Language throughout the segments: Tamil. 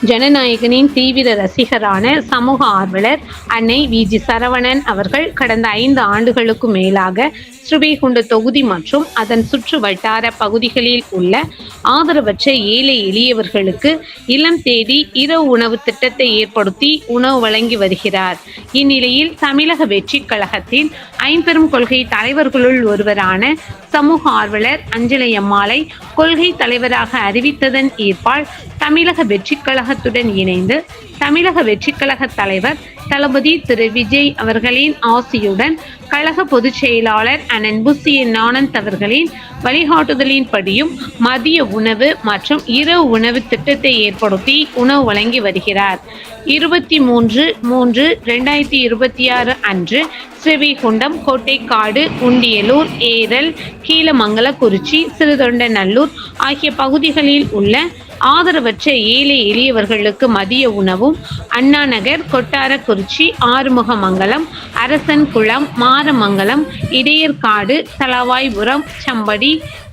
ஜனநாயகனின் தீவிர ரசிகரான சமூக ஆர்வலர் அன்னை வி.ஜி. சரவணன் அவர்கள் கடந்த 5 ஆண்டுகளுக்கு மேலாக ஸ்ரீவைகுண்ட தொகுதி மற்றும் அதன் சுற்று வட்டார பகுதிகளில் உள்ள ஆதரவற்ற ஏழை எளியவர்களுக்கு இல்லம் தேடி இரவு உணவு திட்டத்தை ஏற்படுத்தி உணவு வழங்கி வருகிறார். இந்நிலையில் தமிழக வெற்றிக் கழகத்தின் ஐம்பெரும் கொள்கை தலைவர்களுள் ஒருவரான சமூக ஆர்வலர் அஞ்சலையம்மாளை கொள்கை தலைவராக அறிவித்ததன் ஈர்ப்பால் தமிழக வெற்றிக் கழகத்துடன் இணைந்து தமிழக வெற்றிக் கழக தலைவர் தளபதி திரு விஜய் அவர்களின் ஆசியுடன் கழக பொதுச் செயலாளர் அண்ணன் புசி ஆனந்த் அவர்களின் வழிகாட்டுதலின்படியும் மதிய உணவு மற்றும் இரவு உணவு திட்டத்தை ஏற்படுத்தி உணவு வழங்கி வருகிறார். 23/3/2026 அன்று ஸ்ரீவைகுண்டம், கோட்டைக்காடு, உண்டியலூர், ஏரல், கீழமங்கலக்குறிச்சி, சிறுதொண்டநல்லூர் ஆகிய பகுதிகளில் உள்ள ஆதரவற்ற ஏழை எளியவர்களுக்கு மதிய உணவும் அண்ணாநகர், கொட்டாரக்குறிச்சி, ஆறுமுகமங்கலம், அரசன்குளம், மாரமங்கலம், இடையர்காடு, தளவாய்புரம்,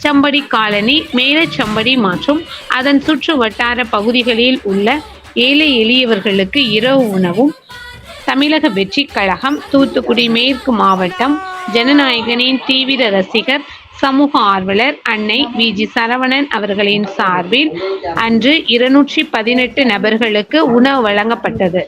சம்படி காலனி, மேலச்சம்படி மற்றும் அதன் சுற்று வட்டார பகுதிகளில் உள்ள ஏழை எளியவர்களுக்கு இரவு உணவும் தமிழக வெற்றிக் கழகம் தூத்துக்குடி மேற்கு மாவட்டம் ஜனநாயகனின் தீவிர ரசிகர் சமூக ஆர்வலர் அன்னை வி.ஜி. சரவணன் அவர்களின் சார்பில் அன்று 218 நபர்களுக்கு உணவு வழங்கப்பட்டது.